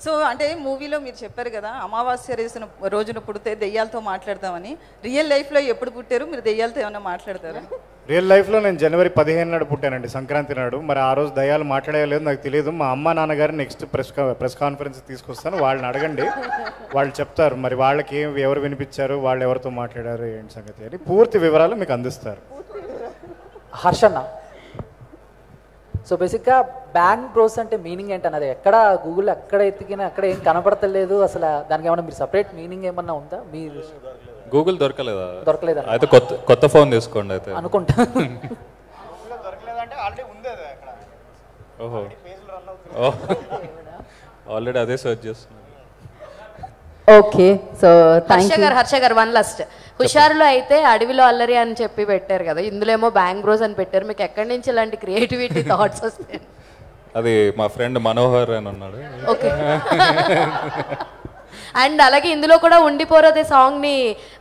So అంటే మూవీలో మీరు చెప్పారు కదా అమావాస్య రోజున పుడితే దెయ్యాలతో మాట్లాడతామని. రియల్ లైఫ్లో ఎప్పుడు పుట్టారు మీరు? దెయ్యాలతో ఏమైనా మాట్లాడతారా? రియల్ లైఫ్లో నేను జనవరి 15 నాడు పుట్టానండి, సంక్రాంతి నాడు. మరి ఆ రోజు దయ్యాలు మాట్లాడలేదు నాకు తెలియదు. మా అమ్మ నాన్నగారు నెక్స్ట్ ప్రెస్ కాన్ఫరెన్స్ తీసుకొస్తాను, వాళ్ళని అడగండి, వాళ్ళు చెప్తారు మరి వాళ్ళకి ఎవరు వినిపించారు, వాళ్ళు ఎవరితో మాట్లాడారు ఏంటి సంగతి అని పూర్తి వివరాలు మీకు అందిస్తారు. హర్షన్న, సో బేసిక్గా బ్యాంక్ బ్రోస్ అంటే మీనింగ్ ఏంటన్నది ఎక్కడ గూగుల్ ఎక్కడ ఎత్తికినా అక్కడ ఏం కనపడతలేదు. అసలు దానికి ఏమన్నా మీరు సపరేట్ మీనింగ్ ఏమన్నా ఉందా? మీరు గూగుల్ దొరకలేదా? దొరకలేదా? అయితే కొత్త ఫోన్ తీసుకోండి అయితే అనుకుంటా. ఓహో, ఆల్రెడీ అదే సర్చ్ చేస్తున్నాను. ఓకే, సో హర్ష గారు వన్ లాస్ట్. హుషారులో అయితే అడవిలో అల్లరి అని చెప్పి పెట్టారు కదా, ఇందులో ఏమో బ్యాంక్ బ్రోస్ అని పెట్టారు. మీకు ఎక్కడి నుంచి ఇలాంటి క్రియేటివిటీ థాట్స్ వస్తాయి? అది మా ఫ్రెండ్ మనోహర్ అని ఉన్నాడు. ఓకే. అండ్ అలాగే ఇందులో కూడా ఉండిపోరదే సాంగ్ ని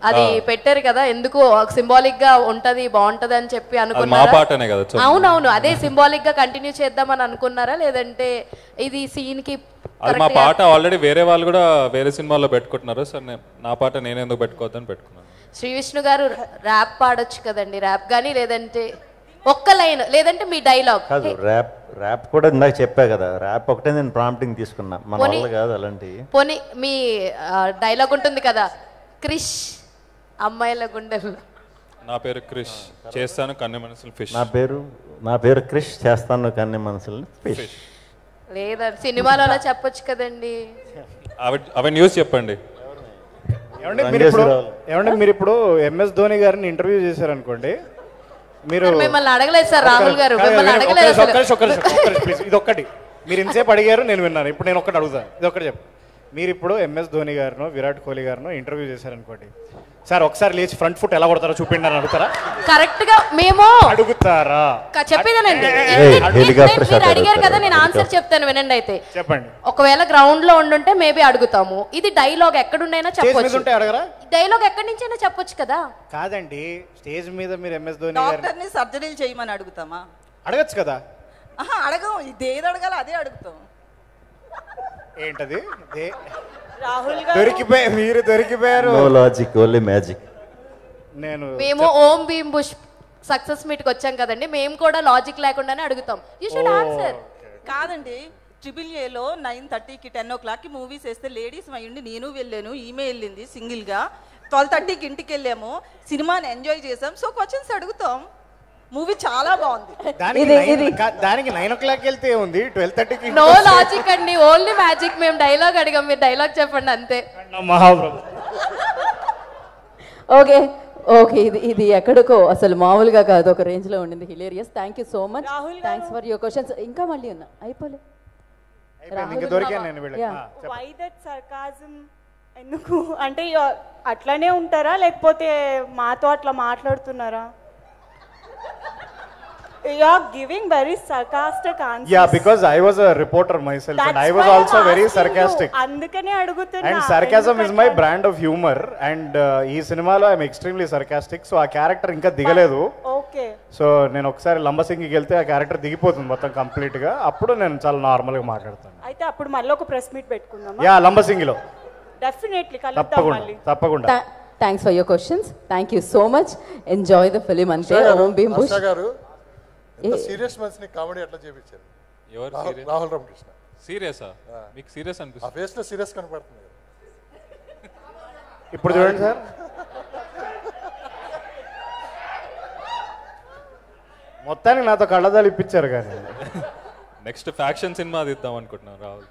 అది పెట్టారు కదా, ఎందుకు సింబాలిక్ గా ఉంటది బాగుంటది అని చెప్పి అనుకున్నారా? అవునవును, అదే సింబాలిక్ గా కంటిన్యూ చేద్దామని అనుకున్నారా, లేదంటే ఇది సీన్ కి? అది మా పాట ఆల్రెడీ వేరే వాళ్ళు కూడా వేరే సినిమాల్లో పెట్టుకుంటున్నారు సార్, నా పాట నేను ఎందుకు పెట్టుకోవద్దని పెట్టుకున్నాను. శ్రీ విష్ణు గారు ర్యాప్ పాడొచ్చు కదండి, ర్యాప్ కానీ లేదంటే ఒక్క లైన్, లేదంటే మీ డైలాగ్. కాదు, ర్యాప్ కూడా ఇందాక చెప్పా కదా, ర్యాప్ ఒకటే నేను ప్రాంప్టింగ్ తీసుకున్నా, మన వల్ల కాదు అలాంటి. పోనీ మీ డైలాగ్ ఉంటుంది కదా, క్రిష్ అమ్మాయిల గుండెలు. నా పేరు క్రిష్, చేస్తాను కన్నె మనసులు ఫిష్. నా పేరు క్రిష్, చేస్తాను కన్నె మనసులు ఫిష్. లేదండి, సినిమాలో అలా చెప్పొచ్చు కదండి. అవి న్యూస్ చెప్పండి. ఏమంటే మీరు ఇప్పుడు ఎంఎస్ ధోని గారిని ఇంటర్వ్యూ చేశారనుకోండి, మీరు మిమ్మల్ని అడగలేదు సార్, రాహుల్ గారు మిమ్మల్ని అడగలేదు. ఇది ఒక్కటి మీరు ఇంతసేపు అడిగారు, నేను విన్నాను. ఇప్పుడు నేను ఒక్కటి అడుగుతాను, ఇది ఒక్కటి చెప్పు. మీరు ఇప్పుడు ఎంఎస్ ధోని గారినో విరాట్ కోహ్లీ గారినో ఇంటర్వ్యూ చేశారనుకోండి, సార్ ఒకసారి లేచి ఫ్రంట్ ఫుట్ ఎలా కొడతారో చూపిండి అని అడుగుతారా? కరెక్ట్ గా మేము అడుగుతారా? చెప్పేదానండి, మీరు అడిగారు కదా, నేను ఆన్సర్ చెప్తాను వినండి. అయితే చెప్పండి. ఒకవేళ గ్రౌండ్ లో ఉండుంటే మేబీ అడుగుతాము. ఇది డైలాగ్ ఎక్కడుండైనా చెప్పొచ్చు, డైలాగ్ ఎక్కడి నుంచైనా చెప్పొచ్చు కదా. కాదండి, స్టేజ్ మీద మీరు ఎంఎస్ ధోని డాక్టర్ని సర్జరీలు చేయమని అడుగుతామా? అడగచ్చు కదా. అడగం, ఇదేది అడగాలి అదే అడుగుతాం. ఏంటది? రాహుల్ మీరు దొరికిపోయారు. No logic, only magic. మేము ఓం భీమ్ బుష్ సక్సెస్ మీట్ కి వచ్చాం కదండి, మేము కూడా లాజిక్ లేకుండానే అడుగుతాం. You should answer. కాదండి, AAA 9:30కి 10 o'clockకి మూవీస్ వేస్తే లేడీస్ అయ్యండి, నేను వెళ్ళాను, ఈమె వెళ్ళింది సింగిల్ గా. 12:30కి ఇంటికి వెళ్ళాము, సినిమాని ఎంజాయ్ చేసాం. సో క్వశ్చన్స్ అడుగుతాం. మూవీ చాలా బాగుంది. దానికి 9 o'clock వెళ్తే ఉంది, 12:30కి. నో లాజిక్ అండి, ఓన్లీ మ్యాజిక్. మేము డైలాగ్ అడిగాం, మీరు డైలాగ్ చెప్పండి అంతే. ఓకే ఓకే, ఇది ఎక్కడికో అసలు మామూలుగా కాదు, ఒక రేంజ్ లో ఉండింది. Hilarious. Thank you so much, thanks for your questions. ఇంకా మళ్ళీ ఉన్నా అయిపోలే. Why that sarcasm? ఎందుకు అంటే అట్లానే ఉంటారా, లేకపోతే మాతో అట్లా మాట్లాడుతున్నారా? You are giving very sarcastic answers. Yeah, because I was a reporter myself. That's and I was also very sarcastic. Andukane adugutuna. And sarcasm is my brand of humor. And ee cinema lo I am extremely sarcastic. So ఆ character ఇంకా దిగలేదు. Okay. So నేను ఒకసారి లంబసింగికి వెళ్తే ఆ character దిగిపోతుంది మొత్తం complete గా. అప్పుడు నేను చాలా నార్మల్ గా మాట్లాడతాను. అయితే అప్పుడు మళ్ళీ ఒక ప్రెస్ మీట్ పెట్టుకుందామా? యా, లంబసింగిలో. Definitely కలుద్దాం మళ్ళీ. తప్పకుండా. Thanks for your questions. Thank you so much. Enjoy the film ante. Om Bhim Bush. Serious మనిషిని కామెడీ ఎట్లా చేయించారు? రాహుల్ రామకృష్ణ. సీరియసా? మీకు సీరియస్ అనిపిస్తుంది? ఆ ఫేస్ లో సీరియస్ కనపడుతుంది. ఇప్పుడు చూడండి సార్, మొత్తానికి నాతో కళ్ళదాలు ఇప్పించారు. కానీ నెక్స్ట్ ఫ్యాక్షన్ సినిమా తీద్దాం అనుకుంటున్నాను రాహుల్.